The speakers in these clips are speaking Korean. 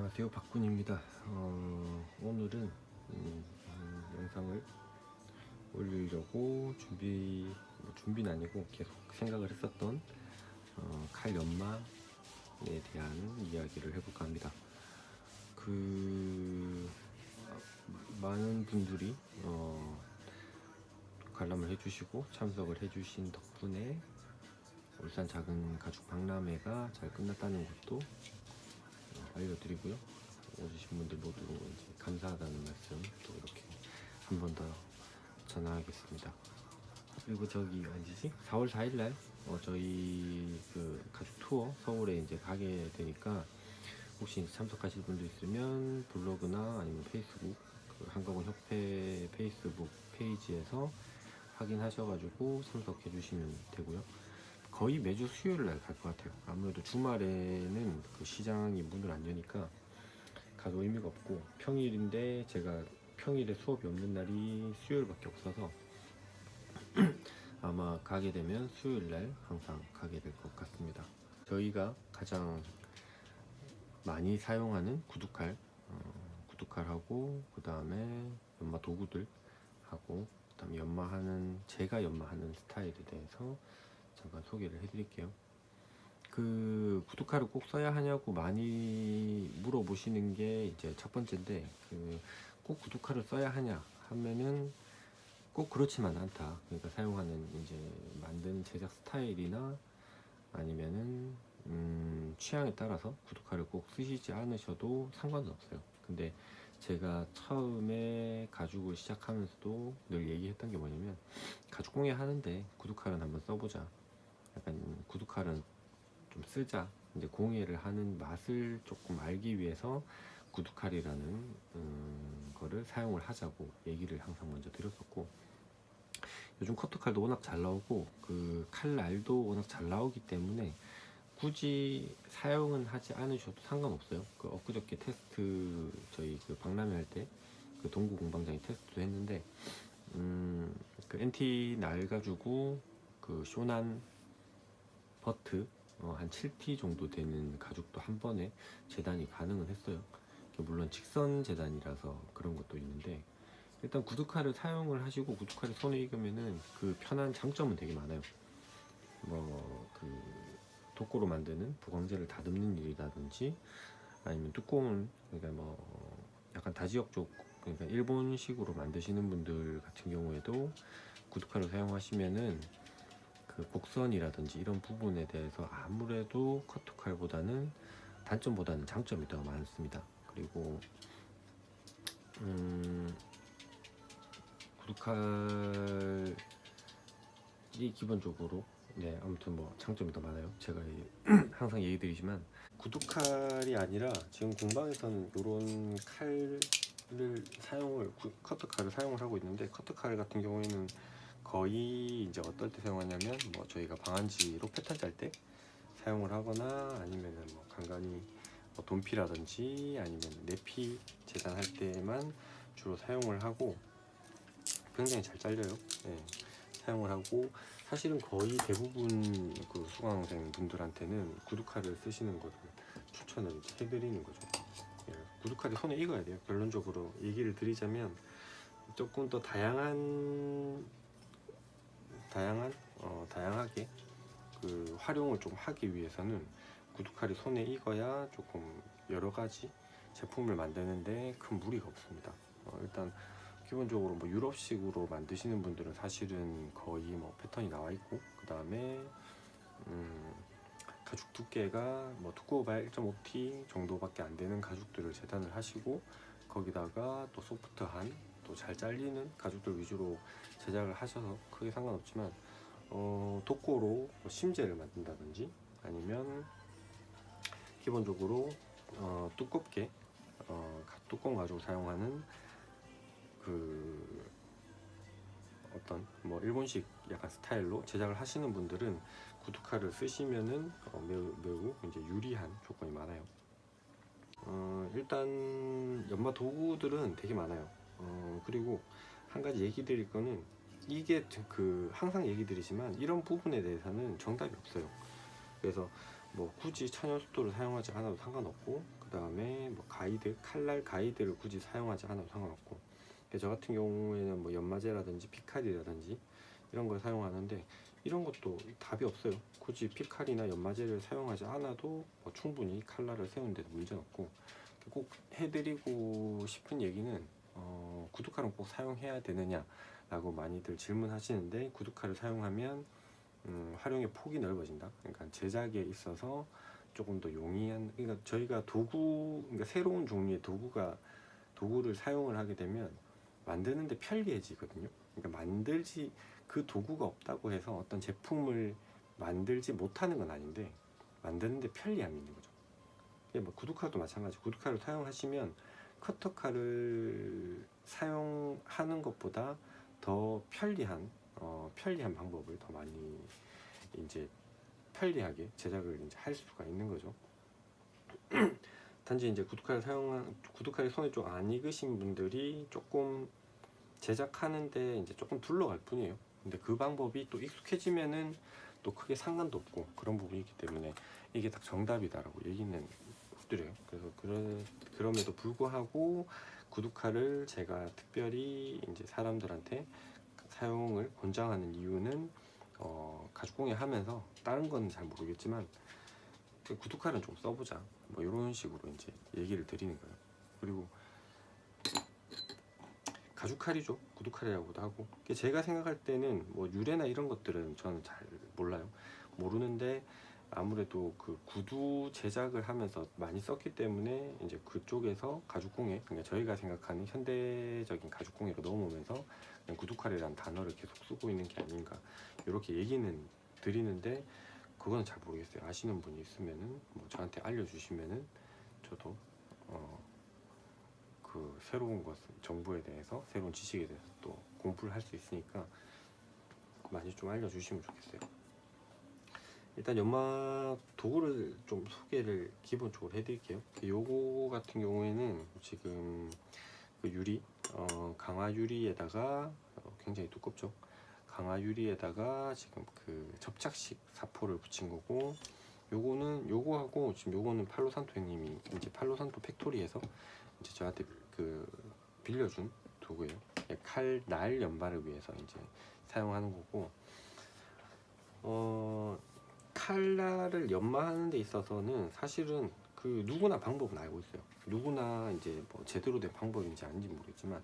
안녕하세요, 박군입니다. 오늘은 영상을 올리려고 준비는 아니고 계속 생각을 했었던 칼 연마에 대한 이야기를 해볼까 합니다. 많은 분들이 관람을 해주시고 참석을 해주신 덕분에 울산 작은 가죽 박람회가 잘 끝났다는 것도 알려드리고요. 오주신 분들 모두 이제 감사하다는 말씀 또 이렇게 한 번 더 전하겠습니다. 그리고 저기 어디지? 4월 4일날 저희 그 가죽 투어 서울에 이제 가게 되니까 혹시 참석하실 분도 있으면 블로그나 아니면 페이스북 한국은 협회 페이스북 페이지에서 확인하셔가지고 참석해 주시면 되고요. 거의 매주 수요일 날 갈 것 같아요. 아무래도 주말에는 그 시장이 문을 안 여니까 가도 의미가 없고, 평일인데 제가 평일에 수업이 없는 날이 수요일밖에 없어서 아마 가게 되면 수요일 날 항상 가게 될 것 같습니다. 저희가 가장 많이 사용하는 구두칼하고 그 다음에 연마 도구들 하고 그 다음에 제가 연마하는 스타일에 대해서 잠깐 소개를 해드릴게요. 그 구두칼을 꼭 써야 하냐고 많이 물어보시는 게 이제 첫 번째인데, 꼭 구두칼을 써야 하냐 하면은 꼭 그렇지만 않다. 그러니까 사용하는 이제 만드는 제작 스타일이나 아니면은 취향에 따라서 구두칼을 꼭 쓰시지 않으셔도 상관은 없어요. 근데 제가 처음에 가죽을 시작하면서도 늘 얘기했던 게 뭐냐면, 가죽공예 하는데 구두칼은 한번 써보자. 약간 구두칼은 좀 쓰자. 이제 공예를 하는 맛을 조금 알기 위해서 구두칼이라는 거를 사용을 하자고 얘기를 항상 먼저 드렸었고, 요즘 커트칼도 워낙 잘 나오고 그 칼날도 워낙 잘 나오기 때문에 굳이 사용은 하지 않으셔도 상관없어요. 그 엊그저께 테스트 저희 그 박람회 할 때 그 동구 공방장이 테스트도 했는데 그 NT 날 가지고 그 쇼난 버트 한 7T 정도 되는 가죽도 한 번에 재단이 가능은 했어요. 물론 직선 재단이라서 그런 것도 있는데, 일단 구두칼을 사용을 하시고 구두칼이 손에 익으면은 그 편한 장점은 되게 많아요. 그 독고로 만드는 부광재를 다듬는 일이라든지, 아니면 뚜껑을, 그러니까 약간 다지역 쪽, 그러니까 일본식으로 만드시는 분들 같은 경우에도 구두칼을 사용하시면은 그 곡선이라든지 이런 부분에 대해서 아무래도 커트칼보다는 단점보다는 장점이 더 많습니다. 그리고 구두칼이 기본적으로 아무튼 장점이 더 많아요. 제가 항상 얘기 드리지만, 구두칼이 아니라 지금 공방에서는 이런 칼을 커트칼을 사용을 하고 있는데, 커트칼 같은 경우에는 거의 이제 어떨 때 사용하냐면, 저희가 방한지로 패턴 짤 때 사용을 하거나, 아니면은 간간히 돈피라든지 아니면 내피 재단할 때만 주로 사용을 하고 굉장히 잘 잘려요. 사용을 하고, 사실은 거의 대부분 그 수강생 분들한테는 구두칼을 쓰시는 것을 추천을 해드리는 거죠. 구두칼이 손에 익어야 돼요. 결론적으로 얘기를 드리자면, 조금 더 다양하게 그 활용을 좀 하기 위해서는 구두칼이 손에 익어야 조금 여러 가지 제품을 만드는데 큰 무리가 없습니다. 일단 기본적으로 유럽식으로 만드시는 분들은 사실은 거의 패턴이 나와 있고, 그 다음에 가죽 두께가 두꺼워봐야 1.5T 정도밖에 안 되는 가죽들을 재단을 하시고, 거기다가 또 소프트한 또 잘 잘리는 가죽들 위주로 제작을 하셔서 크게 상관없지만, 독고로 심재를 만든다든지, 아니면 기본적으로 두껍게 뚜껑 가죽을 사용하는 그 어떤 일본식 약간 스타일로 제작을 하시는 분들은 구두칼을 쓰시면은 매우 이제 유리한 조건이 많아요. 일단 연마 도구들은 되게 많아요. 그리고 한 가지 얘기 드릴 거는, 이게 항상 얘기 드리지만 이런 부분에 대해서는 정답이 없어요. 그래서 뭐 굳이 천연 숫도를 사용하지 않아도 상관없고, 그 다음에 뭐 가이드, 칼날 가이드를 굳이 사용하지 않아도 상관없고, 저 같은 경우에는 뭐 연마제라든지 피칼이라든지 이런 걸 사용하는데, 이런 것도 답이 없어요. 굳이 피칼이나 연마제를 사용하지 않아도 뭐 충분히 칼날을 세우는데도 문제는 없고, 꼭 해드리고 싶은 얘기는 구두칼은 꼭 사용해야 되느냐 라고 많이들 질문하시는데, 구두칼을 사용하면 활용의 폭이 넓어진다. 그러니까 제작에 있어서 조금 더 용이한, 그러니까 저희가 도구, 그러니까 새로운 종류의 도구를 사용을 하게 되면 만드는데 편리해지거든요. 그러니까 그 도구가 없다고 해서 어떤 제품을 만들지 못하는 건 아닌데, 만드는데 편리함이 있는 거죠. 뭐 구두칼도 마찬가지. 구두칼을 사용하시면 커터칼을 사용하는 것보다 더 편리한 방법을 더 많이 이제 편리하게 제작을 이제 할 수가 있는 거죠. 단지 이제 구두칼이 손에 좀 안 익으신 분들이 조금 제작하는데 이제 조금 둘러갈 뿐이에요. 근데 그 방법이 또 익숙해지면은 또 크게 상관도 없고 그런 부분이 있기 때문에 이게 딱 정답이다라고 얘기는 못 드려요. 그래서 그럼에도 불구하고 구두칼을 제가 특별히 이제 사람들한테 사용을 권장하는 이유는 가죽공예 하면서, 다른 건 잘 모르겠지만 구두칼은 좀 써보자, 뭐 이런 식으로 이제 얘기를 드리는 거예요. 그리고 가죽칼이죠. 구두칼이라고도 하고. 제가 생각할 때는 뭐 유래나 이런 것들은 저는 잘 몰라요. 모르는데 아무래도 그 구두 제작을 하면서 많이 썼기 때문에 이제 그쪽에서 가죽공예, 그러니까 저희가 생각하는 현대적인 가죽공예로 넘어오면서 그냥 구두칼이라는 단어를 계속 쓰고 있는 게 아닌가, 이렇게 얘기는 드리는데, 그건 잘 모르겠어요. 아시는 분이 있으면은 뭐 저한테 알려주시면은 저도 그 새로운 정보에 대해서, 새로운 지식에 대해서 또 공부를 할 수 있으니까 많이 좀 알려주시면 좋겠어요. 일단 연마 도구를 좀 소개를 기본적으로 해드릴게요. 요거 같은 경우에는 지금 그 유리, 강화 유리에다가 굉장히 두껍죠. 강화 유리에다가 지금 그 접착식 사포를 붙인 거고, 요거하고 지금 요거는 팔로산토 형님이 이제 팔로산토 팩토리에서 이제 저한테 그 빌려준 도구예요. 칼날 연마를 위해서 이제 사용하는 거고, 칼날을 연마하는 데 있어서는 사실은 그 누구나 방법은 알고 있어요. 누구나 이제 뭐 제대로 된 방법인지 아닌지 모르겠지만,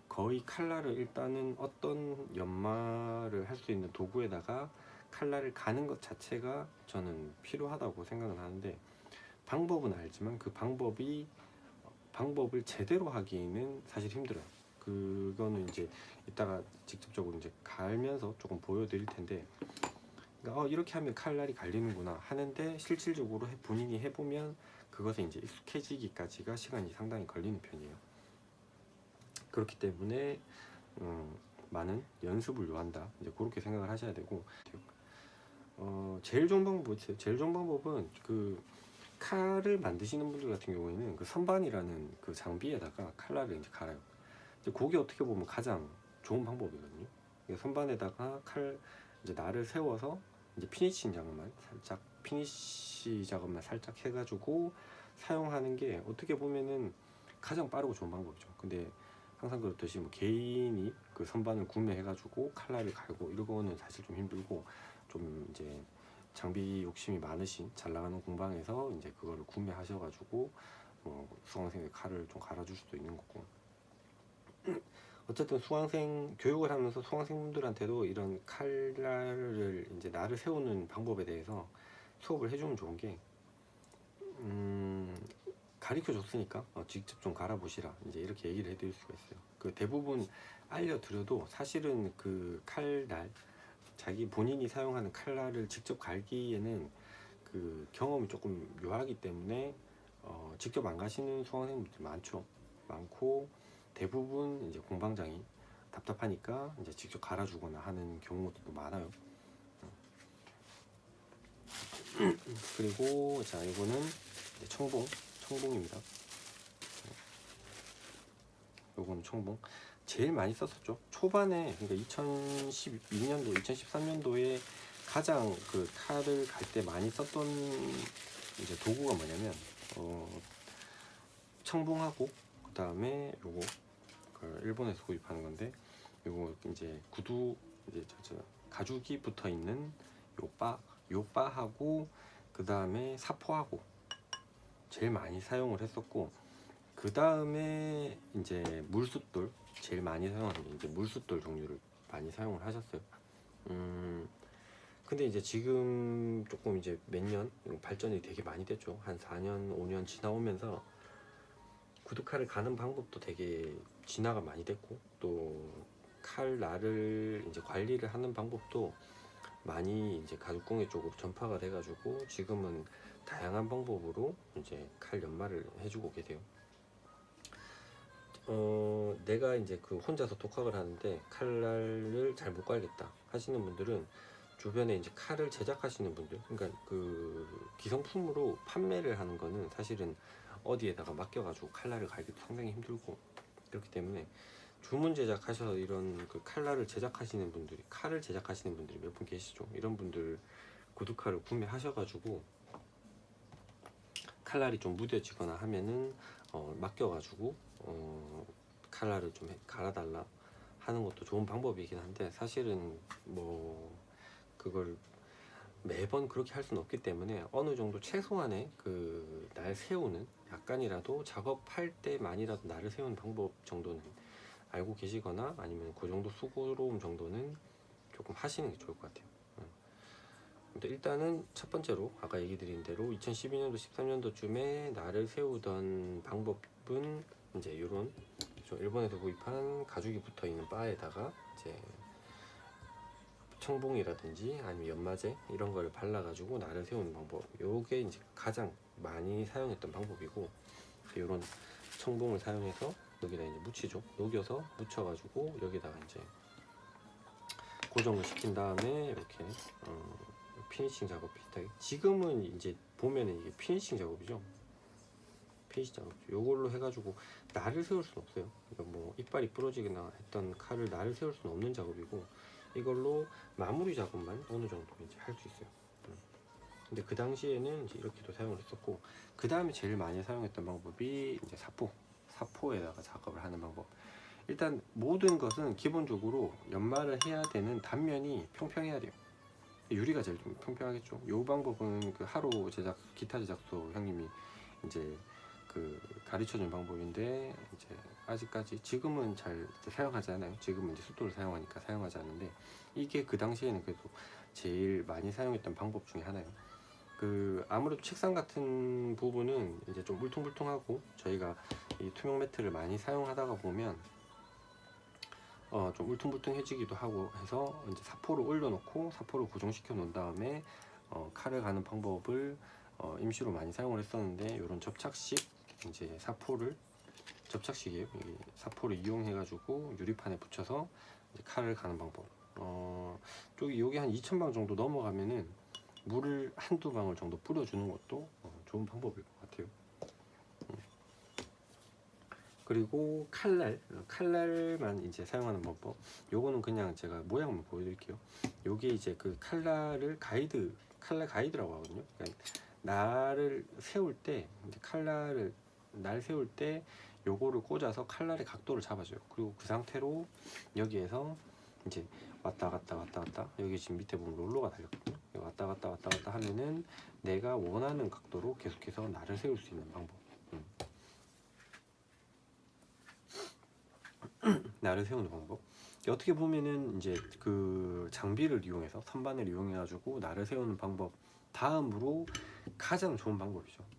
거의 칼날을 일단은 어떤 연마를 할 수 있는 도구에다가 칼날을 가는 것 자체가 저는 필요하다고 생각을 하는데, 방법은 알지만 그 방법을 제대로 하기는 사실 힘들어요. 그거는 이제 이따가 직접적으로 이제 갈면서 조금 보여드릴 텐데, 그러니까 이렇게 하면 칼날이 갈리는구나 하는데, 실질적으로 본인이 해보면 그것에 이제 익숙해지기까지가 시간이 상당히 걸리는 편이에요. 그렇기 때문에 많은 연습을 요한다, 이제 그렇게 생각을 하셔야 되고, 제일 좋은 방법은 있어요. 제일 좋은 방법은 그 칼을 만드시는 분들 같은 경우에는 그 선반이라는 그 장비에다가 칼날을 이제 갈아요. 이제 그게 어떻게 보면 가장 좋은 방법이거든요. 선반에다가 이제 날을 세워서 이제 피니시 작업만 살짝 해가지고 사용하는 게 어떻게 보면은 가장 빠르고 좋은 방법이죠. 근데 항상 그렇듯이 뭐 개인이 그 선반을 구매해가지고 칼날을 갈고 이거는 사실 좀 힘들고, 좀 이제 장비 욕심이 많으신 잘 나가는 공방에서 이제 그거를 구매하셔가지고 수강생의 칼을 좀 갈아줄 수도 있는 거고. 어쨌든 수강생 교육을 하면서 수강생분들한테도 이런 칼날을 이제 날을 세우는 방법에 대해서 수업을 해주면 좋은 게, 가르쳐 줬으니까 직접 좀 갈아보시라, 이제 이렇게 얘기를 해드릴 수가 있어요. 그 대부분 알려드려도 사실은 그 칼날, 자기 본인이 사용하는 칼날을 직접 갈기에는 그 경험이 조금 묘하기 때문에 직접 안 가시는 수강생분들이 많고, 대부분 이제 공방장이 답답하니까 이제 직접 갈아주거나 하는 경우도 많아요. 그리고 자, 이거는 이제 청봉입니다. 요거는 청봉. 제일 많이 썼었죠. 초반에, 그러니까 2012년도, 2013년도에 가장 그 칼을 갈 때 많이 썼던 이제 도구가 뭐냐면 청봉하고 그 다음에 요거 그 일본에서 구입하는 건데 요거 이제 구두 이제 가죽이 붙어 있는 요 바하고 그 다음에 사포하고 제일 많이 사용을 했었고, 그 다음에 이제 물숫돌 제일 많이 사용하는 게 이제 물숫돌 종류를 많이 사용을 하셨어요. 근데 이제 지금 조금 이제 몇 년 발전이 되게 많이 됐죠. 한 4년 5년 지나오면서 구두칼을 가는 방법도 되게 진화가 많이 됐고, 또 칼날을 이제 관리를 하는 방법도 많이 이제 가죽공예 쪽으로 전파가 돼가지고 지금은 다양한 방법으로 이제 칼 연마를 해주고 계세요. 내가 이제 그 혼자서 독학을 하는데 칼날을 잘 못 갈겠다 하시는 분들은 주변에 이제 칼을 제작하시는 분들, 그러니까 그 기성품으로 판매를 하는 거는 사실은 어디에다가 맡겨가지고 칼날을 갈기도 상당히 힘들고, 그렇기 때문에 주문 제작하셔서 이런 그 칼날을 제작하시는 분들이, 칼을 제작하시는 분들이 몇 분 계시죠. 이런 분들 구두칼을 구매하셔가지고 칼날이 좀 무뎌지거나 하면은 맡겨가지고 칼날을 좀 갈아달라 하는 것도 좋은 방법이긴 한데, 사실은 뭐 그걸 매번 그렇게 할 수는 없기 때문에 어느 정도 최소한의 그 날 세우는, 약간이라도 작업할 때만이라도 날을 세우는 방법 정도는 알고 계시거나 아니면 그 정도 수고로움 정도는 조금 하시는 게 좋을 것 같아요. 근데 일단은 첫 번째로 아까 얘기 드린 대로 2012년도 13년도쯤에 날을 세우던 방법은 이제 이런 일본에서 구입한 가죽이 붙어 있는 바에다가 이제 청봉이라든지 아니면 연마제 이런 거를 발라 가지고 날을 세우는 방법, 요게 이제 가장 많이 사용했던 방법이고, 이런 청봉을 사용해서 여기다 이제 묻히죠. 녹여서 묻혀 가지고 여기다가 이제 고정을 시킨 다음에 이렇게 피니싱 작업 비슷하게, 지금은 이제 보면은 이게 피니싱 작업이죠. 피니싱 작업, 요걸로 해가지고 날을 세울 수는 없어요. 그러니까 뭐 이빨이 부러지거나 했던 칼을 날을 세울 수는 없는 작업이고, 이걸로 마무리 작업만 어느 정도 이제 할 수 있어요. 근데 그 당시에는 이제 이렇게도 사용을 했었고, 그 다음에 제일 많이 사용했던 방법이 이제 사포에다가 작업을 하는 방법. 일단 모든 것은 기본적으로 연마를 해야 되는 단면이 평평해야 돼요. 유리가 제일 좀 평평하겠죠. 이 방법은 그 하로 제작 기타 제작소 형님이 이제 그 가르쳐준 방법인데, 이제 아직까지 지금은 잘 사용하지 않아요. 지금은 이제 숫돌을 사용하니까 사용하지 않는데, 이게 그 당시에는 그래도 제일 많이 사용했던 방법 중에 하나예요. 그 아무래도 책상 같은 부분은 이제 좀 울퉁불퉁하고, 저희가 이 투명 매트를 많이 사용하다가 보면 좀 울퉁불퉁해지기도 하고 해서 이제 사포를 올려놓고 사포를 고정시켜 놓은 다음에 칼을 가는 방법을 임시로 많이 사용을 했었는데, 이런 접착식 이제 접착식이에요. 이 사포를 이용해 가지고 유리판에 붙여서 이제 칼을 가는 방법. 여기 한 2,000방 정도 넘어가면은 물을 한두 방울 정도 뿌려주는 것도 좋은 방법일 것 같아요. 그리고 칼날만 이제 사용하는 방법, 요거는 그냥 제가 모양만 보여드릴게요. 요게 이제 그 칼날 가이드라고 하거든요. 그러니까 날을 세울 때, 이제 날 세울 때 요거를 꽂아서 칼날의 각도를 잡아줘요. 그리고 그 상태로 여기에서 이제 왔다 갔다 여기 지금 밑에 보면 롤러가 달렸거든요. 왔다 갔다 하면은 내가 원하는 각도로 계속해서 날을 세울 수 있는 방법. 날을 세우는 방법. 어떻게 보면은 이제 그 장비를 이용해서, 선반을 이용해 가지고 날을 세우는 방법 다음으로 가장 좋은 방법이죠.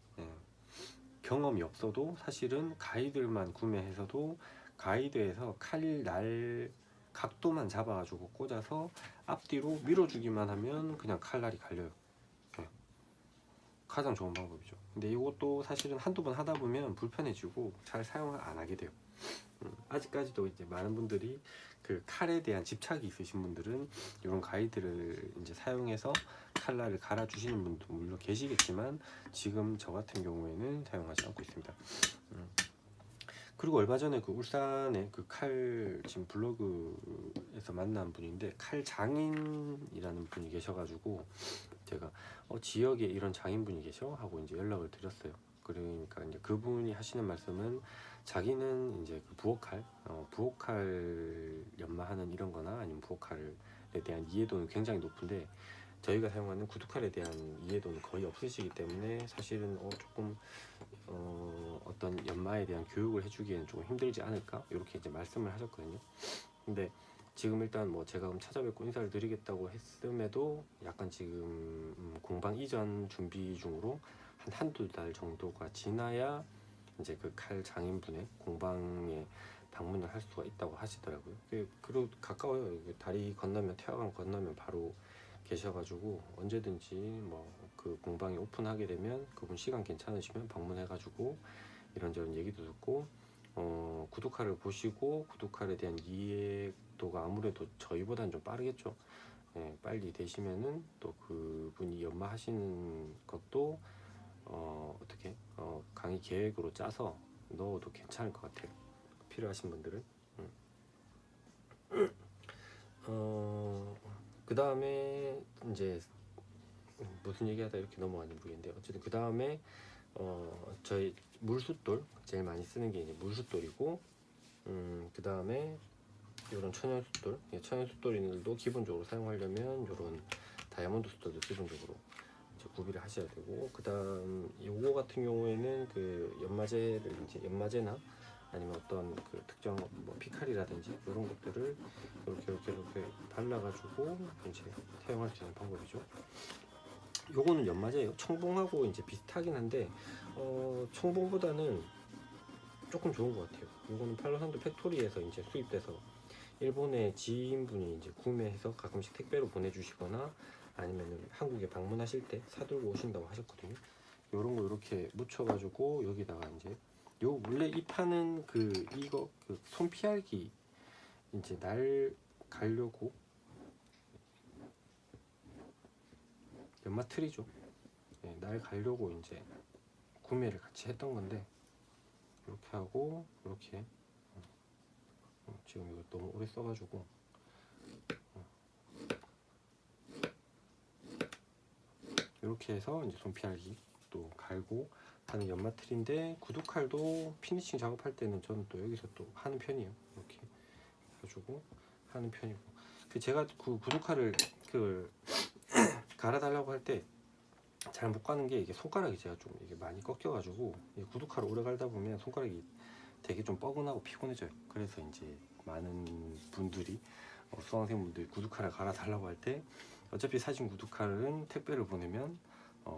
경험이 없어도 사실은 가이드만 구매해서도 가이드에서 칼날 각도만 잡아가지고 꽂아서 앞뒤로 밀어주기만 하면 그냥 칼날이 갈려요. 가장 좋은 방법이죠. 근데 이것도 사실은 한두 번 하다 보면 불편해지고 잘 사용을 안 하게 돼요. 아직까지도 이제 많은 분들이 그 칼에 대한 집착이 있으신 분들은 이런 가이드를 이제 사용해서 칼날을 갈아 주시는 분도 물론 계시겠지만, 지금 저 같은 경우에는 사용하지 않고 있습니다. 그리고 얼마 전에 그 울산에 그 칼 지금 블로그에서 만난 분인데 칼 장인이라는 분이 계셔가지고 제가 지역에 이런 장인분이 계셔 하고 이제 연락을 드렸어요. 그러니까 이제 그분이 하시는 말씀은 자기는 이제 그 부엌칼 연마하는 이런 거나 아니면 부엌칼에 대한 이해도는 굉장히 높은데 저희가 사용하는 구두칼에 대한 이해도는 거의 없으시기 때문에 사실은 조금 어떤 연마에 대한 교육을 해주기에는 조금 힘들지 않을까 이렇게 이제 말씀을 하셨거든요. 근데 지금 일단 뭐 제가 찾아뵙고 인사를 드리겠다고 했음에도 약간 지금 공방 이전 준비 중으로 한두 달 정도가 지나야 이제 그 칼 장인분의 공방에 방문을 할 수가 있다고 하시더라고요. 그리고 가까워요. 다리 건너면 태화강 건너면 바로 계셔가지고 언제든지 뭐 그 공방이 오픈하게 되면 그분 시간 괜찮으시면 방문해가지고 이런저런 얘기도 듣고 구독칼을 보시고 구독칼에 대한 이해도가 아무래도 저희보다는 좀 빠르겠죠. 빨리 되시면은 또 그분이 연마하시는 것도 어떻게 강의 계획으로 짜서 넣어도 괜찮을 것 같아요. 필요하신 분들은. 그 다음에 이제 무슨 얘기하다 이렇게 넘어가는지 모르겠는데 어쨌든 그 다음에 저희 물숫돌 제일 많이 쓰는 게 이제 물숫돌이고 그 다음에 이런 천연숫돌, 천연숫돌들도 기본적으로 사용하려면 이런 다이아몬드 숫돌도 기본적으로 이제 구비를 하셔야 되고, 그 다음 요거 같은 경우에는 그 연마제를 이제 연마제나 아니면 어떤 그 특정 뭐 피칼이라든지 이런 것들을 이렇게 발라가지고 이제 사용할 수 있는 방법이죠. 요거는 연마제예요. 청봉하고 이제 비슷하긴 한데 청봉보다는 조금 좋은 것 같아요. 요거는 팔로산도 팩토리에서 이제 수입돼서 일본의 지인분이 이제 구매해서 가끔씩 택배로 보내주시거나 아니면 한국에 방문하실 때 사들고 오신다고 하셨거든요. 요런 거 이렇게 묻혀가지고 여기다가 이제 원래 이 판은 이거 손 피알기 이제 날 가려고 연마 틀이죠. 날 가려고 이제 구매를 같이 했던 건데 이렇게 하고 이렇게 지금 이거 너무 오래 써가지고 이렇게 해서 이제 손피알기 또 갈고 하는 연마틀인데 구두칼도 피니싱 작업할 때는 저는 또 여기서 또 하는 편이에요. 이렇게 해가지고 하는 편이고 제가 그 구두칼을 갈아달라고 할 때 잘 못 가는 게 이게 손가락이 제가 좀 이게 많이 꺾여가지고 구두칼을 오래 갈다 보면 손가락이 되게 좀 뻐근하고 피곤해져요. 그래서 이제 많은 분들이 수강생분들이 구두칼을 갈아달라고 할 때 어차피 사신 구두칼은 택배를 보내면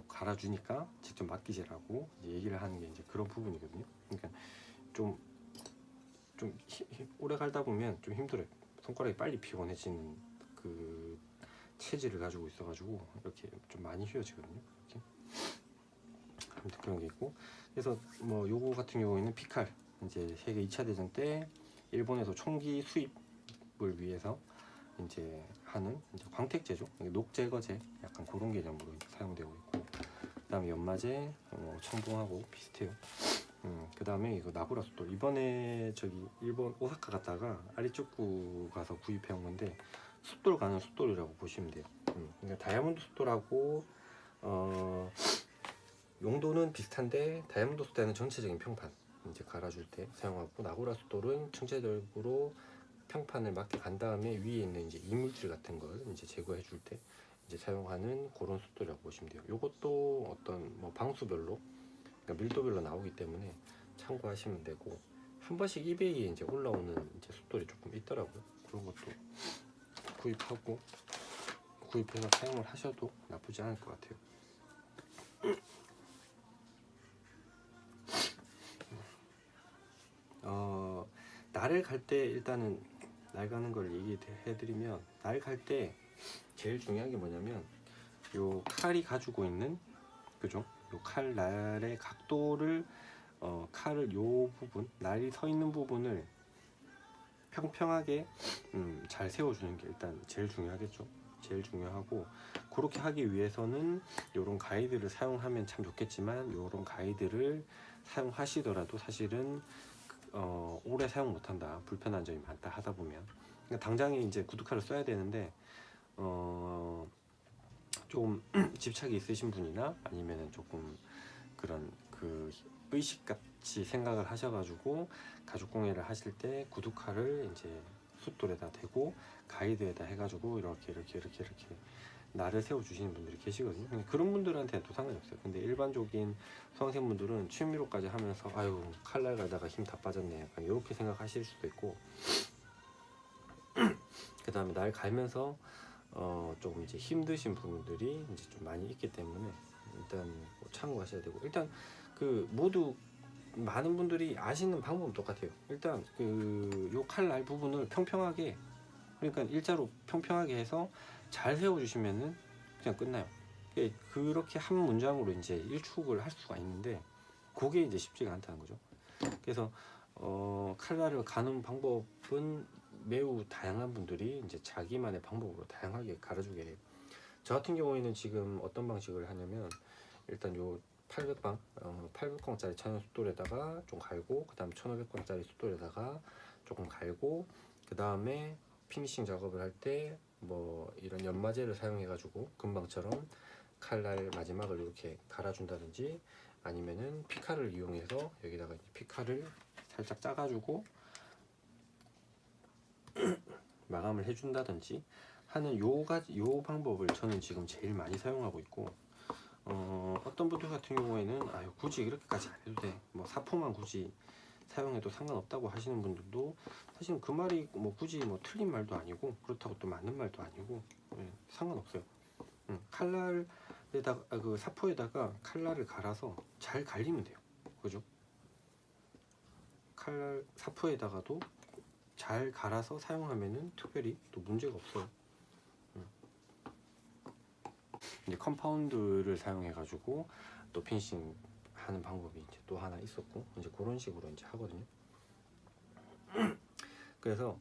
갈아주니까 직접 맡기시라고 얘기를 하는 게 이제 그런 부분이거든요. 그러니까 좀 오래 갈다 보면 좀 힘들어요. 손가락이 빨리 피곤해지는 그 체질을 가지고 있어가지고 이렇게 좀 많이 휘어지거든요. 이렇게 아무튼 그런 게 있고, 그래서 뭐 요거 같은 경우에는 피칼 이제 세계 2차 대전 때 일본에서 총기 수입을 위해서 이제 하는 이제 광택제죠. 녹 제거제 약간 그런 개념으로 사용되고 있고, 그다음에 연마제 청봉하고 비슷해요. 그다음에 이거 나구라 숫돌, 이번에 저기 일본 오사카 갔다가 아리초쿠 가서 구입해 온 건데 숫돌 가는 숫돌이라고 보시면 돼요. 그러니까 다이아몬드 숫돌하고 용도는 비슷한데 다이아몬드 숫돌은 전체적인 평판 이제 갈아줄 때 사용하고, 나구라 숫돌은 전체적으로 평판을 맞게 간 다음에 위에 있는 이제 이물질 같은 걸 이제 제거해 줄 때 이제 사용하는 그런 숫돌이라고 보시면 돼요. 이것도 어떤 뭐 방수별로 그러니까 밀도별로 나오기 때문에 참고하시면 되고, 한 번씩 이베이에 이제 올라오는 이제 숫돌이 조금 있더라고요. 그런 것도 구입해서 사용을 하셔도 나쁘지 않을 것 같아요. 날을 갈 때 일단은 날 가는 걸 얘기해드리면, 날 갈 때 제일 중요한 게 뭐냐면 요 칼이 가지고 있는 그죠? 요 칼 날의 각도를 칼을 요 부분 날이 서 있는 부분을 평평하게 잘 세워주는 게 일단 제일 중요하겠죠. 제일 중요하고, 그렇게 하기 위해서는 요런 가이드를 사용하면 참 좋겠지만 요런 가이드를 사용하시더라도 사실은 오래 사용 못한다, 불편한 점이 많다 하다 보면, 그러니까 당장에 이제 구두칼을 써야 되는데 좀 집착이 있으신 분이나 아니면은 조금 그런 그 의식같이 생각을 하셔가지고 가죽 공예를 하실 때 구두칼을 이제 숫돌에다 대고 가이드에다 해가지고 이렇게 날을 세워주시는 분들이 계시거든요. 근데 그런 분들한테는 또 상관이 없어요. 근데 일반적인 수강생분들은 취미로까지 하면서 아유 칼날 갈다가 힘 다 빠졌네 약간 이렇게 생각하실 수도 있고, 그 다음에 날 갈면서 조금 이제 힘드신 부분들이 이제 좀 많이 있기 때문에 일단 뭐 참고하셔야 되고, 일단 그 모두 많은 분들이 아시는 방법은 똑같아요. 일단 그 요 칼날 부분을 평평하게, 그러니까 일자로 평평하게 해서 잘 세워주시면은 그냥 끝나요. 그렇게 한 문장으로 이제 일축을 할 수가 있는데 그게 이제 쉽지가 않다는 거죠. 그래서 칼날을 가는 방법은 매우 다양한 분들이 이제 자기만의 방법으로 다양하게 가르쳐주게 돼요. 저 같은 경우에는 지금 어떤 방식을 하냐면, 일단 요 800방, 800광짜리 천연 숫돌에다가 좀 갈고, 그 다음 1500광짜리 숫돌에다가 조금 갈고, 그 다음에 피니싱 작업을 할 때 뭐 이런 연마제를 사용해 가지고 금방처럼 칼날 마지막을 이렇게 갈아준다든지, 아니면은 피카를 이용해서 여기다가 피카를 살짝 짜가지고 마감을 해준다든지 하는 요 방법을 저는 지금 제일 많이 사용하고 있고, 어떤 분들 같은 경우에는 아유 굳이 이렇게까지 안 해도 돼, 뭐 사포만 굳이 사용해도 상관없다고 하시는 분들도, 사실 그 말이 뭐 굳이 뭐 틀린 말도 아니고 그렇다고 또 맞는 말도 아니고, 상관없어요. 칼날에다가 그 사포에다가 칼날을 갈아서 잘 갈리면 돼요. 그죠? 칼날 사포에다가도 잘 갈아서 사용하면은 특별히 또 문제가 없어요. 이제 컴파운드를 사용해 가지고 또 피니싱 하는 방법이 이제 또 하나 있었고, 이제 그런 식으로 이제 하거든요. 그래서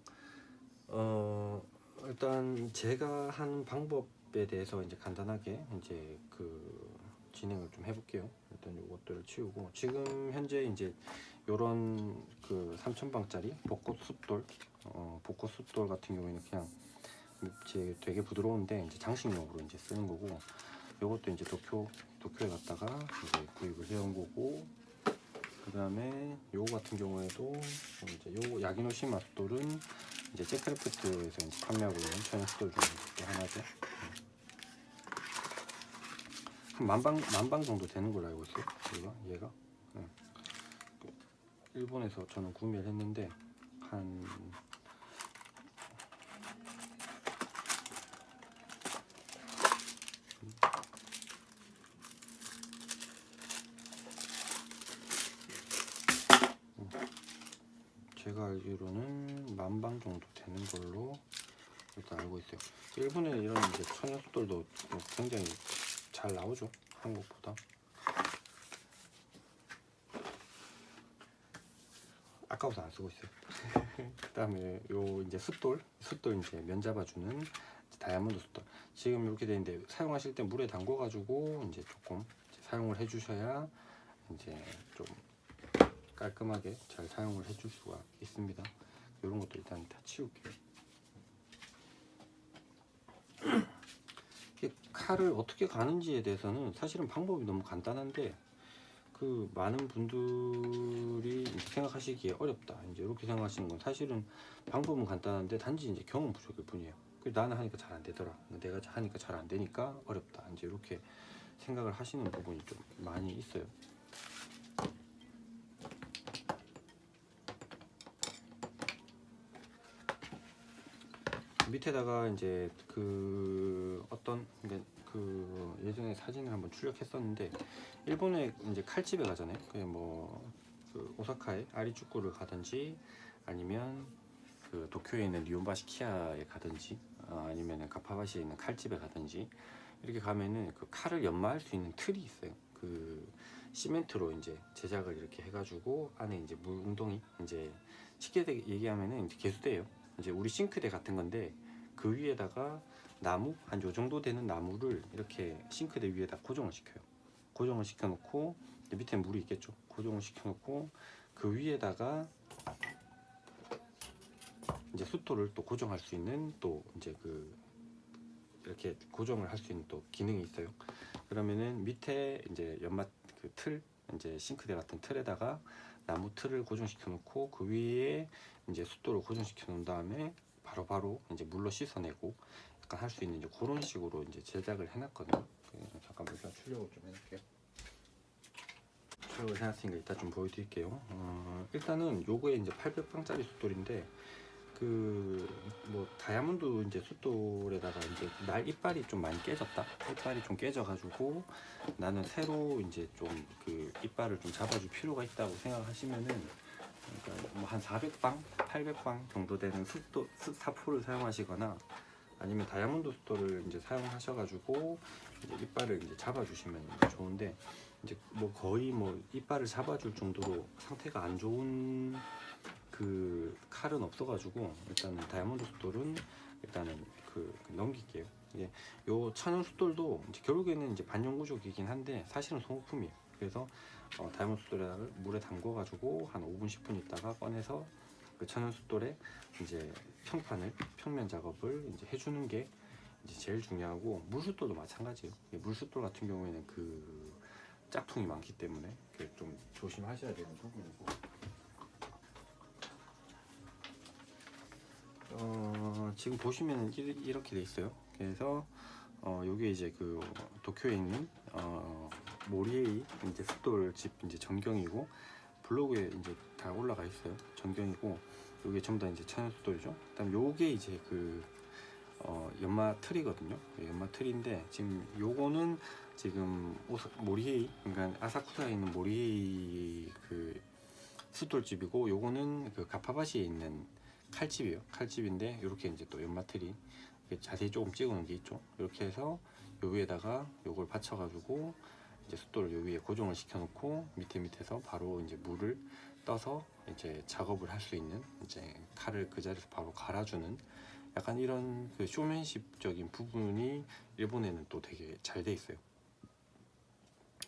일단 제가 하는 방법에 대해서 이제 간단하게 이제 그 진행을 좀 해볼게요. 일단 요것들을 치우고, 지금 현재 이제 요런 그 3000방짜리 벚꽃 숫돌 같은 경우에는 그냥 이제 되게 부드러운데 이제 장식용으로 이제 쓰는 거고, 요것도 이제 도쿄에 갔다가 이제 구입을 해온 거고, 그 다음에 요거 같은 경우에도 이제 요 야기노시마 숫돌은 이제 잭크래프트에서 이제 판매하고 있는 천연 숫돌 중에 또 하나죠. 한 만방 정도 되는 걸로 알고 있어요. 얘가 일본에서 저는 구매를 했는데 한 제가 알기로는 만방 정도 되는 걸로 일단 알고 있어요. 일본에 이런 이제 천연 숫돌도 굉장히 잘 나오죠, 한국보다. 아까워서 안 쓰고 있어요. 그 다음에 요 이제 숫돌 이제 면 잡아주는 다이아몬드 숫돌, 지금 이렇게 돼 있는데 사용하실 때 물에 담궈 가지고 이제 조금 사용을 해 주셔야 이제 좀 깔끔하게 잘 사용을 해줄 수가 있습니다. 이런 것도 일단 다 치울게요. 칼을 어떻게 가는지에 대해서는 사실은 방법이 너무 간단한데, 그 많은 분들이 생각하시기에 어렵다 이제 이렇게 생각하시는 건, 사실은 방법은 간단한데 단지 이제 경험 부족일 뿐이에요. 나는 하니까 잘 안 되더라, 내가 하니까 잘 안 되니까 어렵다 이제 이렇게 생각을 하시는 부분이 좀 많이 있어요. 밑에다가 이제 그 어떤 그 예전에 사진을 한번 출력했었는데, 일본에 이제 칼집에 가잖아요. 그 오사카에 아리쭈꾸를 가든지, 아니면 그 도쿄에 있는 리온바시 키아에 가든지, 아니면 가파바시에 있는 칼집에 가든지, 이렇게 가면은 그 칼을 연마할 수 있는 틀이 있어요. 그 시멘트로 이제 제작을 이렇게 해가지고 안에 이제 뭉덩이, 이제 쉽게 얘기하면은 이제 개수대예요. 이제 우리 싱크대 같은 건데, 그 위에다가 나무 한 요 정도 되는 나무를 이렇게 싱크대 위에다 고정을 시켜요. 고정을 시켜 놓고, 밑에 물이 있겠죠. 고정을 시켜 놓고 그 위에다가 이제 숫돌을 또 고정할 수 있는 또 이제 그 이렇게 고정을 할 수 있는 또 기능이 있어요. 그러면은 밑에 이제 연마 그 틀, 이제 싱크대 같은 틀에다가 나무 틀을 고정시켜 놓고 그 위에 이제 숫돌을 고정시켜 놓은 다음에 바로바로 이제 물로 씻어내고 약간 할 수 있는 이제 그런 식으로 이제 제작을 해놨거든요. 잠깐만 일단 출력을 좀 해놓을게요. 출력을 해놨으니까 이따 좀 보여드릴게요. 일단은 요거에 이제 800방짜리 숫돌인데 그 뭐 다이아몬드 이제 숫돌에다가 이제 날 이빨이 좀 많이 깨졌다. 이빨이 좀 깨져가지고 나는 새로 이제 좀 그 이빨을 좀 잡아줄 필요가 있다고 생각하시면은 그러니까 뭐 한 400방, 800방 정도 되는 숫돌 사포를 사용하시거나 아니면 다이아몬드 숫돌을 이제 사용하셔가지고 이제 이빨을 이제 잡아주시면 좋은데 이제 뭐 거의 뭐 이빨을 잡아줄 정도로 상태가 안 좋은 그 칼은 없어가지고 일단은 다이아몬드 숫돌은 일단은 그 넘길게요. 이게 요 천연 숫돌도 이제 결국에는 이제 반영 구조이긴 한데 사실은 소모품이에요. 그래서 다이아몬드 숫돌에다가 물에 담궈가지고 한 5분 10분 있다가 꺼내서 그 천연 숫돌에 이제 평면 작업을 이제 해주는 게 이제 제일 중요하고 물숫돌도 마찬가지예요. 물숫돌 같은 경우에는 그 짝퉁이 많기 때문에 좀 조심하셔야 되는 부분이고. 지금 보시면 이렇게 돼 있어요. 그래서 요게 이제 그 도쿄에 있는 모리에이 이제 숫돌 집 이제 전경이고 블로그에 이제 다 올라가 있어요. 전경이고 요게 전부 다 이제 천연 숫돌이죠. 그다음 요게 이제 그 연마 틀이거든요. 연마 틀인데 지금 요거는 지금 모리에이 그러니까 아사쿠사에 있는 모리에이 그 숫돌집이고 요거는 그 가파바시에 있는 칼집이에요. 칼집인데 이렇게 이제 또 연마틀이 자세히 조금 찍어놓은 게 있죠. 이렇게 해서 요 위에다가 요걸 받쳐가지고 이제 숫돌을 요 위에 고정을 시켜놓고 밑에서 바로 이제 물을 떠서 이제 작업을 할 수 있는 이제 칼을 그 자리에서 바로 갈아주는 약간 이런 그 쇼맨십적인 부분이 일본에는 또 되게 잘 돼 있어요.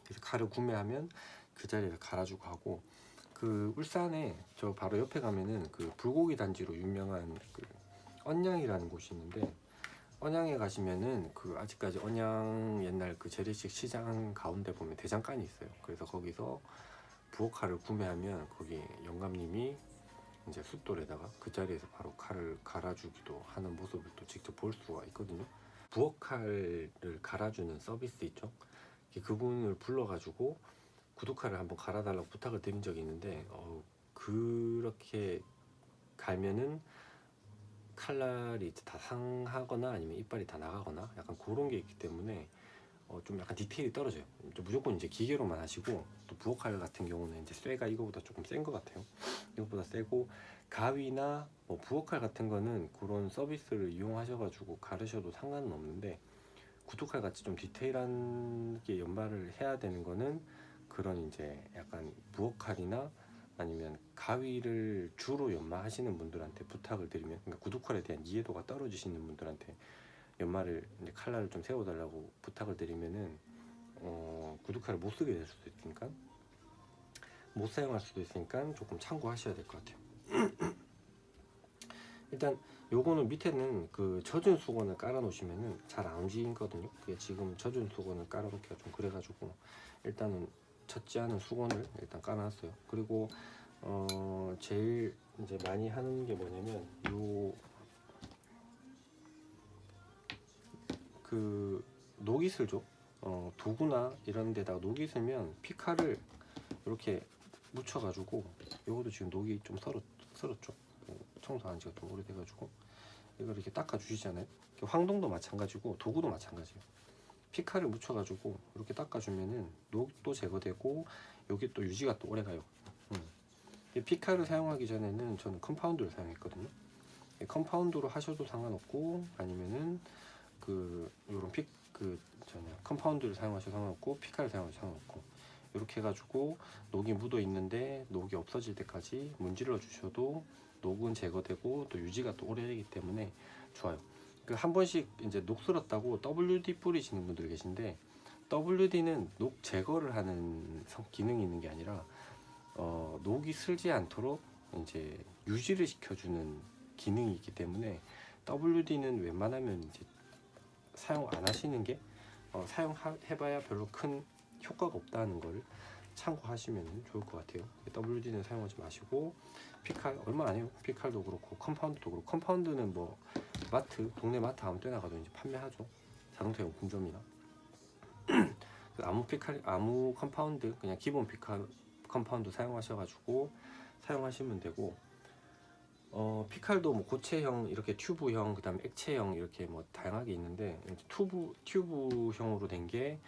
그래서 칼을 구매하면 그 자리에서 갈아주고 하고 그 울산에 저 바로 옆에 가면은 그 불고기 단지로 유명한 그 언양이라는 곳이 있는데 언양에 가시면은 그 아직까지 언양 옛날 그 재래식 시장 가운데 보면 대장간이 있어요. 그래서 거기서 부엌칼을 구매하면 거기 영감님이 이제 숫돌에다가 그 자리에서 바로 칼을 갈아주기도 하는 모습을 또 직접 볼 수가 있거든요. 부엌칼을 갈아주는 서비스 있죠. 그분을 불러가지고 구두칼을 한번 갈아달라고 부탁을 드린 적이 있는데 그렇게 갈면은 칼날이 다 상하거나 아니면 이빨이 다 나가거나 약간 그런 게 있기 때문에 좀 약간 디테일이 떨어져요. 무조건 이제 기계로만 하시고 또 부엌칼 같은 경우는 이제 쇠가 이거보다 조금 센 것 같아요. 이거보다 세고 가위나 뭐 부엌칼 같은 거는 그런 서비스를 이용하셔가지고 가르셔도 상관은 없는데 구두칼 같이 좀 디테일한 게 연마를 해야 되는 거는 그런 이제 약간 부엌칼이나 아니면 가위를 주로 연마하시는 분들한테 부탁을 드리면 그러니까 구두칼에 대한 이해도가 떨어지시는 분들한테 연마를 이제 칼날을 좀 세워달라고 부탁을 드리면은 구두칼을 못 쓰게 될 수도 있으니까 못 사용할 수도 있으니까 조금 참고하셔야 될 것 같아요. 일단 요거는 밑에는 그 젖은 수건을 깔아 놓으시면은 잘 안 움직이거든요. 그게 지금 젖은 수건을 깔아 놓기가 좀 그래가지고 일단은 젖지 않은 수건을 일단 깔아놨어요. 그리고 제일 이제 많이 하는 게 뭐냐면 요 그 녹이슬죠. 도구나 이런 데다가 녹이 슬면 피카를 이렇게 묻혀가지고 요것도 지금 녹이 좀 썰었죠. 청소한 지가 좀 오래돼가지고 이걸 이렇게 닦아 주시잖아요. 황동도 마찬가지고 도구도 마찬가지예요. 피카를 묻혀가지고 이렇게 닦아주면은 녹도 제거되고 여기 또 유지가 또 오래가요. 피카를 사용하기 전에는 저는 컴파운드를 사용했거든요. 컴파운드로 하셔도 상관없고 아니면은 그 요런 컴파운드를 사용하셔도 상관없고 피카를 사용하셔도 상관없고 이렇게 해가지고 녹이 묻어 있는데 녹이 없어질 때까지 문질러 주셔도 녹은 제거되고 또 유지가 또 오래되기 때문에 좋아요. 그 한 번씩 이제 녹 쓸었다고 WD 뿌리시는 분들 계신데 WD는 녹 제거를 하는 기능이 있는 게 아니라 녹이 슬지 않도록 이제 유지를 시켜주는 기능이 있기 때문에 WD는 웬만하면 이제 사용 안 하시는 게 사용해봐야 별로 큰 효과가 없다는 걸 참고하시면 좋을 것 같아요. WD는 사용하지 마시고 피칼 얼마 안 해요. 피칼도 그렇고 컴파운드도 그렇고 컴파운드는 뭐 마트 동네 마트 아무 때나 가도 이제 판매하죠. 자동차 용품점이나 아무 피칼 아무 컴파운드 그냥 기본 피칼 컴파운드 사용하셔가지고 사용하시면 되고 피칼도 뭐 고체형 이렇게 튜브형 그다음에 액체형 이렇게 뭐 다양하게 있는데 이제 튜브형으로 된 게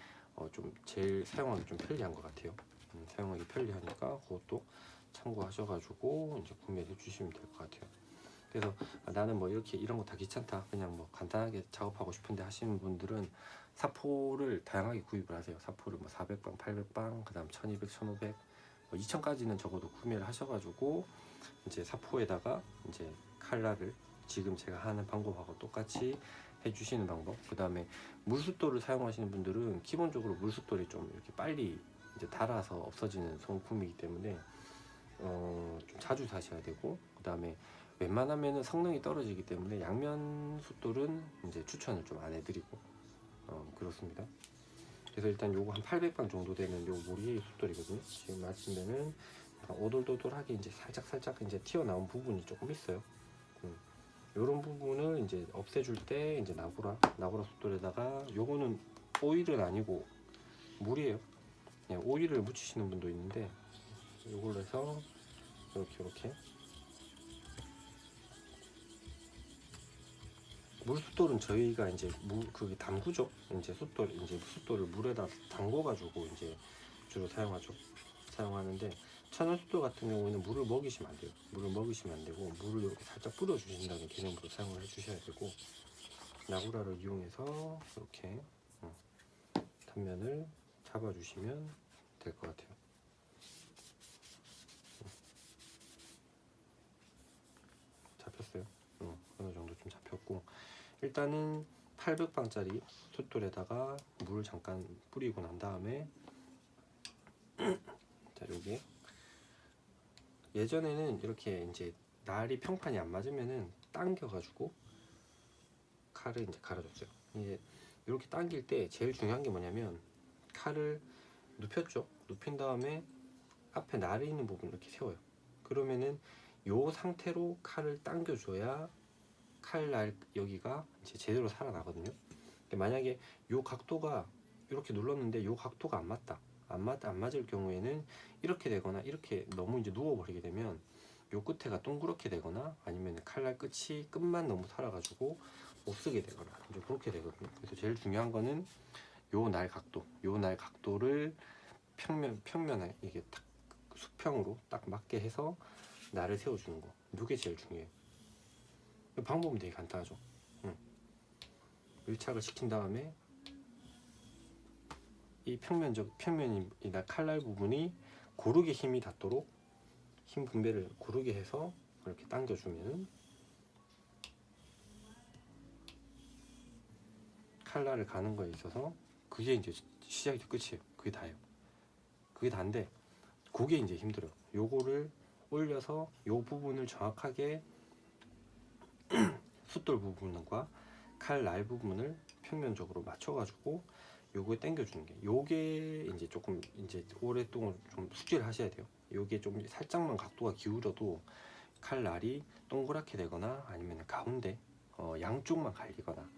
좀 제일 사용하기 좀 편리한 것 같아요. 사용하기 편리하니까 그것도 참고하셔가지고 이제 구매해 주시면 될 것 같아요. 그래서 나는 뭐 이렇게 이런 거 다 귀찮다 그냥 뭐 간단하게 작업하고 싶은데 하시는 분들은 사포를 다양하게 구입을 하세요. 사포를 뭐 400방, 800방, 그다음 1200, 1500, 2000까지는 적어도 구매를 하셔가지고 이제 사포에다가 이제 칼날을 지금 제가 하는 방법하고 똑같이 해주시는 방법. 그 다음에 물숫돌을 사용하시는 분들은 기본적으로 물숫돌이 좀 이렇게 빨리 이제 닳아서 없어지는 소모품이기 때문에 좀 자주 사셔야 되고, 그 다음에 웬만하면은 성능이 떨어지기 때문에 양면 숫돌은 이제 추천을 좀 안 해드리고 그렇습니다. 그래서 일단 요거 한 800방 정도 되는 요 모리에이 숫돌이거든요. 지금 말씀드리는 오돌도돌하게 이제 살짝 이제 튀어나온 부분이 조금 있어요. 요런 부분을 이제 없애줄 때 이제 나구라 숫돌에다가 요거는 오일은 아니고 물이에요. 그냥 오일을 묻히시는 분도 있는데 요걸로 해서 이렇게 물숫돌은 저희가 이제 그게 담그죠. 이제 숫돌을 물에다 담궈가지고 이제 주로 사용하는데 천연숫돌 같은 경우에는 물을 먹이시면 안 돼요. 물을 먹이시면 안 되고 물을 이렇게 살짝 뿌려주신다는 개념으로 사용을 해주셔야 되고, 나구라를 이용해서 이렇게 단면을 잡아주시면 될 것 같아요. 잡혔어요. 어느 정도 좀 잡혔고, 일단은 800방짜리 숫돌에다가 물 잠깐 뿌리고 난 다음에 자, 여기 예전에는 이렇게 이제 날이 평판이 안 맞으면은 당겨가지고 칼을 이제 갈아줬어요. 이제 이렇게 당길 때 제일 중요한 게 뭐냐면 칼을 눕혔죠. 눕힌 다음에 앞에 날이 있는 부분 이렇게 세워요. 그러면은 요 상태로 칼을 당겨줘야 칼날 여기가 이제 제대로 살아나거든요. 만약에 요 각도가 이렇게 눌렀는데 요 각도가 안 맞을 경우에는 이렇게 되거나 이렇게 너무 이제 누워버리게 되면 요 끝에가 동그랗게 되거나 아니면 칼날 끝만 너무 살아가지고 못 쓰게 되거나 이제 그렇게 되거든요. 그래서 제일 중요한 거는 요 날 각도를 평면에 이게 딱 수평으로 딱 맞게 해서 날을 세워주는 거. 이게 제일 중요해요. 방법은 되게 간단하죠. 밀착을 시킨 다음에 이 평면이나 칼날 부분이 고르게 힘이 닿도록 힘 분배를 고르게 해서 이렇게 당겨주면 칼날을 가는 거에 있어서 그게 이제 시작이죠. 끝이에요. 그게 다예요. 그게 다인데 그게 이제 힘들어요. 요거를 올려서 요 부분을 정확하게 숫돌 부분과 칼날 부분을 평면적으로 맞춰가지고 요거에 당겨주는 게, 요게 이제 조금 이제 오랫동안 좀 숙지를 하셔야 돼요. 요게 좀 살짝만 각도가 기울어도 칼날이 동그랗게 되거나 아니면 가운데 양쪽만 갈리거나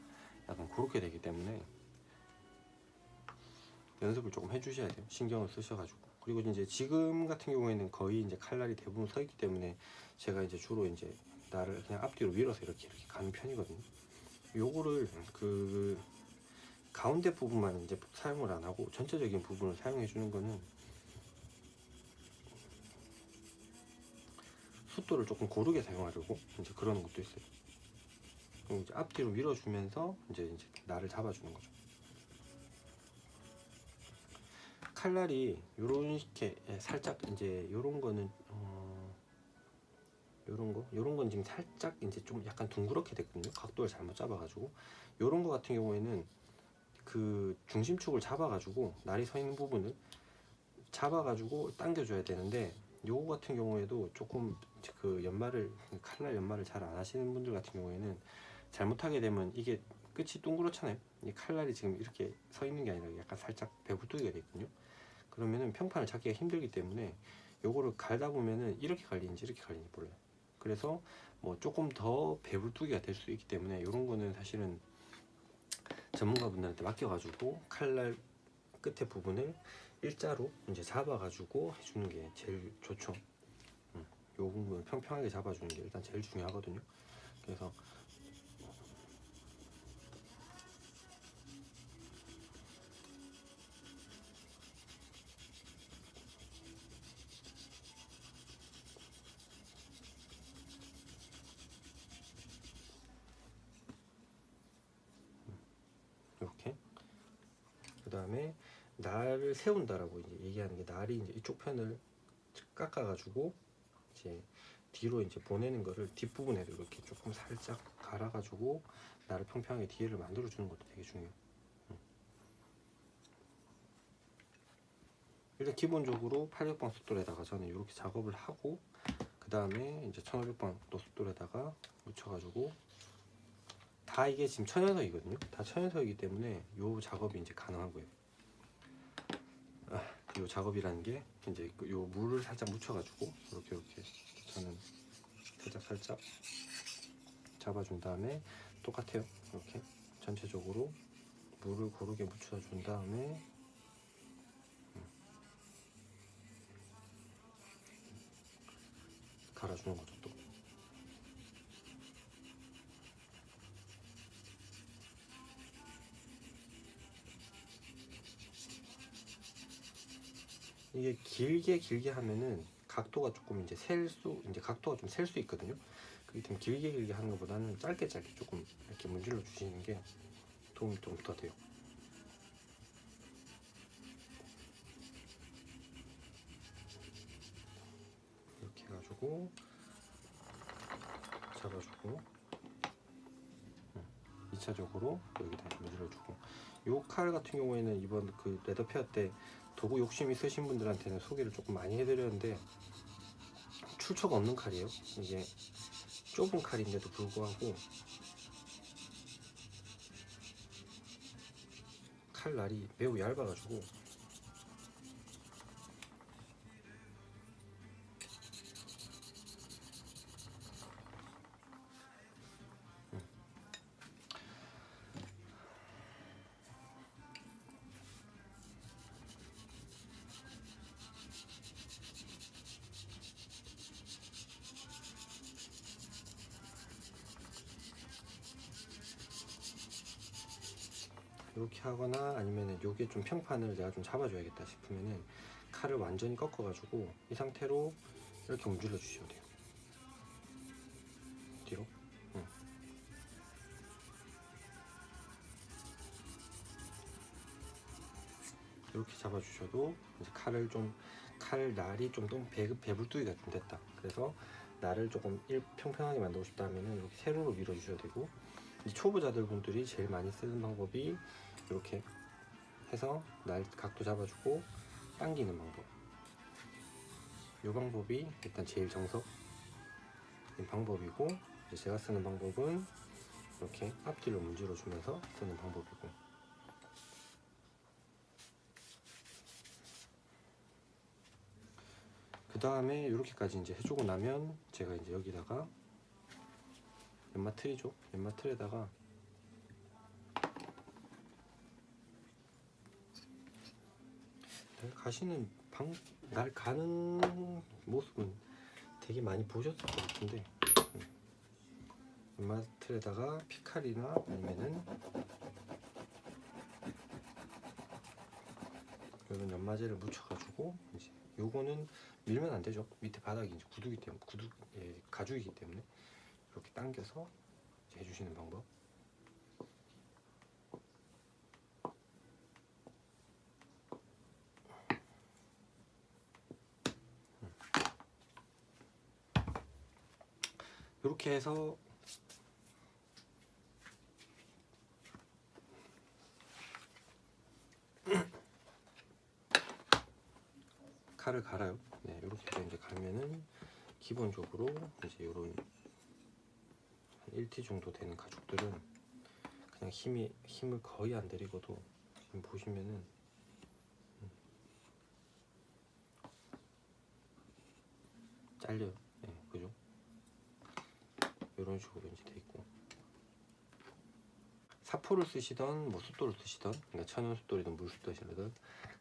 약간 그렇게 되기 때문에 연습을 조금 해주셔야 돼요. 신경을 쓰셔가지고. 그리고 이제 지금 같은 경우에는 거의 이제 칼날이 대부분 서 있기 때문에 제가 이제 주로 이제 날을 그냥 앞뒤로 밀어서 이렇게 가는 편이거든요. 요거를 그 가운데 부분만 이제 사용을 안 하고 전체적인 부분을 사용해 주는 거는 숫돌을 조금 고르게 사용하려고 이제 그러는 것도 있어요. 그럼 이제 앞뒤로 밀어주면서 이제 날을 잡아주는 거죠. 칼날이 요렇게 살짝 이제 요런 거는 요런 건 지금 살짝 이제 좀 약간 둥그렇게 됐거든요. 각도를 잘못 잡아가지고. 요런 거 같은 경우에는 그 중심축을 잡아가지고 날이 서 있는 부분을 잡아가지고 당겨줘야 되는데 요거 같은 경우에도 조금 그 연마를 칼날 연마를 잘 안 하시는 분들 같은 경우에는 잘못하게 되면 이게 끝이 둥그렇잖아요. 이 칼날이 지금 이렇게 서 있는 게 아니라 약간 살짝 배불뚝이가 되거든요. 그러면은 평판을 잡기가 힘들기 때문에 요거를 갈다 보면은 이렇게 갈리는지 이렇게 갈리는지 몰라요. 그래서 뭐 조금 더 배불뚝이가 될 수 있기 때문에 이런 거는 사실은 전문가분들한테 맡겨가지고 칼날 끝에 부분을 일자로 이제 잡아가지고 해주는 게 제일 좋죠. 요 부분 평평하게 잡아주는 게 일단 제일 중요하거든요. 그래서 이렇게 그 다음에 날을 세운다라고 이제 얘기하는 게 날이 이제 이쪽 편을 깎아가지고 이제 뒤로 이제 보내는 거를 뒷부분에도 이렇게 조금 살짝 갈아가지고 날을 평평하게 뒤를 만들어 주는 것도 되게 중요해요. 일단 기본적으로 800방 숫돌에다가 저는 이렇게 작업을 하고 그 다음에 이제 1500방 또 숫돌에다가 묻혀가지고 다 이게 지금 천연석이거든요. 다 천연석이기 때문에 요 작업이 이제 가능하고요. 요 작업이라는 게 이제 요 물을 살짝 묻혀가지고 이렇게 저는 살짝 잡아준 다음에 똑같아요. 이렇게 전체적으로 물을 고르게 묻혀준 다음에 갈아주는 거죠 또. 이게 길게 하면은 각도가 조금 이제 각도가 좀 셀 수 있거든요. 그렇기 때문에 길게 하는 것보다는 짧게 조금 이렇게 문질러 주시는 게 도움이 좀 더 돼요. 이렇게 해가지고 잡아주고 2차적으로 여기다 문질러주고 요 칼 같은 경우에는 이번 그 레더페어 때 도구 욕심 있으신 분들한테는 소개를 조금 많이 해드렸는데 출처가 없는 칼이에요. 이게 좁은 칼인데도 불구하고 칼날이 매우 얇아가지고 이렇게 하거나 아니면은 요게 좀 평판을 내가 좀 잡아줘야겠다 싶으면은 칼을 완전히 꺾어가지고 이 상태로 이렇게 문질러 주셔도 돼요. 뒤로. 이렇게 잡아주셔도 이제 칼 날이 좀 너무 배불뚝이가 좀 됐다. 그래서 날을 조금 평평하게 만들고 싶다 하면은 이렇게 세로로 밀어주셔도 되고 이 초보자들 분들이 제일 많이 쓰는 방법이 이렇게 해서 날 각도 잡아주고 당기는 방법. 이 방법이 일단 제일 정석인 방법이고 이제 제가 쓰는 방법은 이렇게 앞뒤로 문질러 주면서 쓰는 방법이고 그 다음에 이렇게까지 이제 해주고 나면 제가 이제 여기다가 연마 틀이죠. 연마 틀에다가 날 가는 모습은 되게 많이 보셨을 것 같은데 연마 틀에다가 피칼이나 아니면은 이런 연마제를 묻혀가지고 이제 요거는 밀면 안 되죠. 밑에 바닥이 이제 가죽이기 때문에 이렇게 당겨서 이제 해주시는 방법. 이렇게 해서 칼을 갈아요. 네, 이렇게 이렇게 해서 이제 갈면은 기본적으로 이제 요런 1T 정도 되는 가죽들은 그냥 힘을 거의 안 들이고도 지금 보시면은 잘려요. 네, 그죠? 이런 식으로 이제 돼 있고, 사포를 쓰시던 뭐 숫돌을 쓰시던, 그러니까 천연 숫돌이든 물 숫돌이든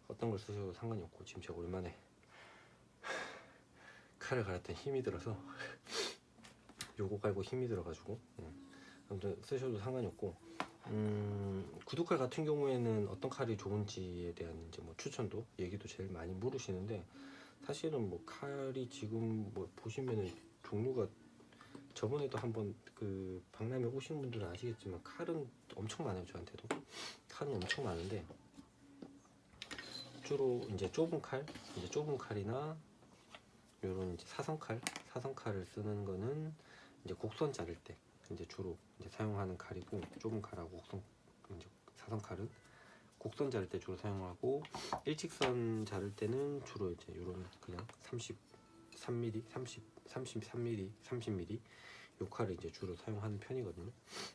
어떤 걸 쓰셔도 상관이 없고, 지금 제가 오랜만에 칼을 갈았더니 힘이 들어서 요거 갈고 힘이 들어가지고 아무튼 쓰셔도 상관이 없고, 구두칼 같은 경우에는 어떤 칼이 좋은지에 대한 이제 뭐 추천도 얘기도 제일 많이 물으시는데, 사실은 뭐 칼이 지금 뭐 보시면은 종류가, 저번에도 한번 그 박람회 오신 분들은 아시겠지만 칼은 엄청 많아요. 저한테도 칼은 엄청 많은데, 주로 이제 좁은 칼이나 요런 이제 사선칼을 쓰는 거는 이제 곡선 자를 때 이제 주로 이제 사용하는 칼이고, 좁은 칼하고 곡선, 이제 사선칼은 곡선 자를 때 주로 사용하고, 일직선 자를 때는 주로 이제 요런 그냥 33mm, 33mm, 30mm 요 칼을 이제 주로 사용하는 편이거든요.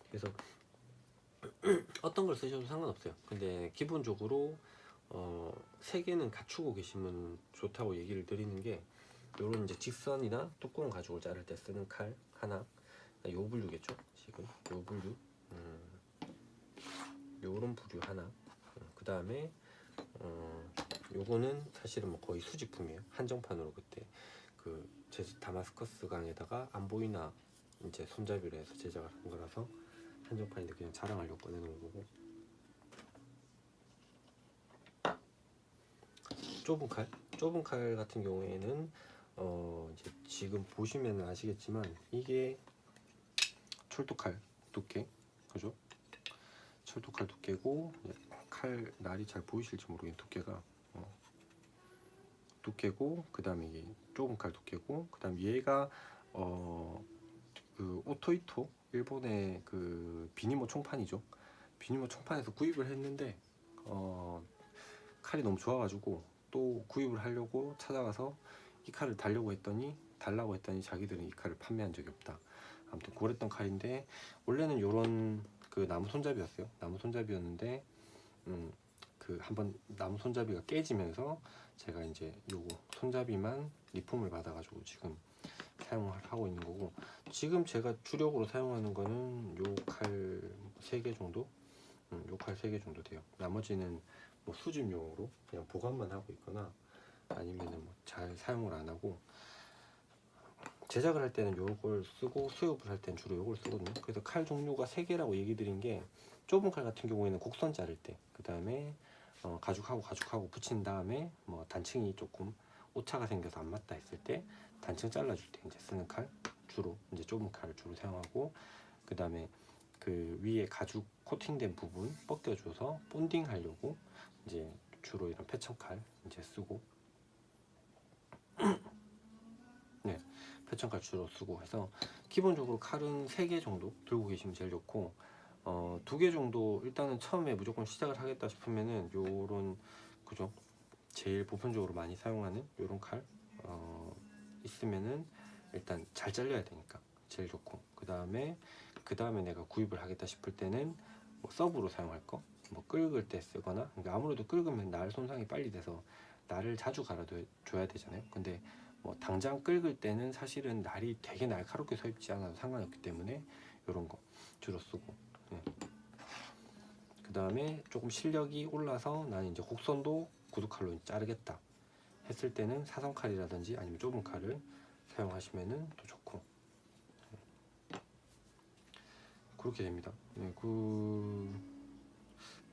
그래서 어떤 걸 쓰셔도 상관없어요. 근데 기본적으로 세 개는 갖추고 계시면 좋다고 얘기를 드리는 게, 요런 이제 직선이나 두꺼운 가죽을 자를 때 쓰는 칼 하나, 요 분류겠죠. 지금 요 분류, 요런 부류 하나, 그 다음에 요거는 사실은 뭐 거의 수집품이에요. 한정판으로 그때 그 다마스커스 강에다가 안 보이나 이제 손잡이로 해서 제작을 한 거라서 한정판인데 그냥 자랑하려고 꺼내놓은 거고, 좁은 칼 같은 경우에는 이제 지금 보시면 아시겠지만 이게 철도칼 두께, 그죠? 철도칼 두께고, 칼 날이 잘 보이실지 모르겠는 두께가 두께고, 그 다음에 이게 좁은 칼 두께고, 그 다음 얘가 그 오토이토, 일본의 그 비니모 총판이죠. 비니모 총판에서 구입을 했는데 칼이 너무 좋아가지고 또 구입을 하려고 찾아가서 이 칼을 달라고 했더니 자기들은 이 칼을 판매한 적이 없다. 아무튼 그랬던 칼인데, 원래는 요런 그 나무 손잡이였어요. 나무 손잡이였는데 그 한번 나무 손잡이가 깨지면서 제가 이제 요거 손잡이만 리폼을 받아가지고 지금 사용을 하고 있는 거고, 지금 제가 주력으로 사용하는 거는 요 칼 3개 정도, 요 칼 3개 정도 돼요. 나머지는 뭐 수집용으로 그냥 보관만 하고 있거나, 아니면은 뭐 잘 사용을 안 하고, 제작을 할 때는 요걸 쓰고 수협을 할 때는 주로 요걸 쓰거든요. 그래서 칼 종류가 3개라고 얘기 드린 게, 좁은 칼 같은 경우에는 곡선 자를 때, 그 다음에 가죽하고 붙인 다음에 뭐 단층이 조금 오차가 생겨서 안 맞다 했을 때 단층 잘라줄 때 이제 쓰는 칼, 주로 이제 좁은 칼을 주로 사용하고, 그 다음에 그 위에 가죽 코팅된 부분 벗겨줘서 본딩 하려고 이제 주로 이런 패턴칼 이제 쓰고, 네, 패턴칼 주로 쓰고 해서 기본적으로 칼은 3개 정도 들고 계시면 제일 좋고, 2개 정도 일단은 처음에 무조건 시작을 하겠다 싶으면은 요런, 그죠, 제일 보편적으로 많이 사용하는 요런 칼 있으면은 일단 잘 잘려야 되니까 제일 좋고, 그 다음에 내가 구입을 하겠다 싶을 때는 뭐 서브로 사용할 거, 뭐 긁을 때 쓰거나, 그러니까 아무래도 긁으면 날 손상이 빨리 돼서 날을 자주 갈아줘야 되잖아요. 근데 뭐 당장 긁을 때는 사실은 날이 되게 날카롭게 서 있지 않아도 상관이 없기 때문에 요런 거 주로 쓰고, 그 다음에 조금 실력이 올라서 나는 이제 곡선도 구두칼로 자르겠다 했을 때는 사선칼이라든지 아니면 좁은 칼을 사용하시면은 더 좋고, 그렇게 됩니다. 네,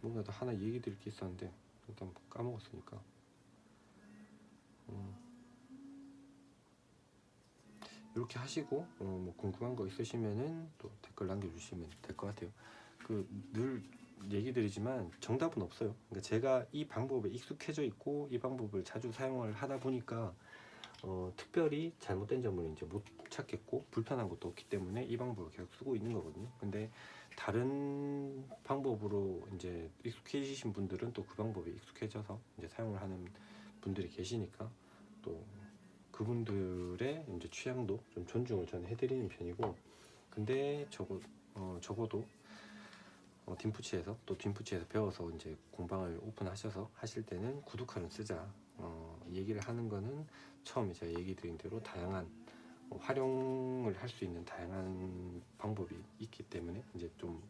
뭔가 더 하나 얘기 드릴 게 있었는데 일단 까먹었으니까, 이렇게 하시고 뭐 궁금한 거 있으시면은 또 댓글 남겨주시면 될 것 같아요. 그 늘 얘기 드리지만 정답은 없어요. 그러니까 제가 이 방법에 익숙해져 있고 이 방법을 자주 사용을 하다 보니까 특별히 잘못된 점을 이제 못 찾겠고 불편한 것도 없기 때문에 이 방법을 계속 쓰고 있는 거거든요. 근데 다른 방법으로 이제 익숙해지신 분들은 또 그 방법에 익숙해져서 이제 사용을 하는 분들이 계시니까 또 그분들의 이제 취향도 좀 존중을 저는 해드리는 편이고, 근데 적어도 딘푸치에서 또 딘푸치에서 배워서 이제 공방을 오픈하셔서 하실 때는 구두칼은 쓰자 얘기를 하는 거는, 처음에 제가 얘기 드린 대로 다양한 활용을 할 수 있는 다양한 방법이 있기 때문에, 이제 좀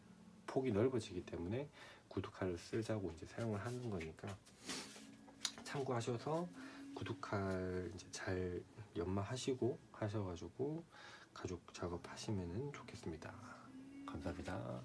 폭이 넓어지기 때문에 구두칼을 쓰자고 이제 사용을 하는 거니까, 참고하셔서 구두칼 이제 잘 연마하시고 하셔가지고 가죽 작업하시면 좋겠습니다. 감사합니다.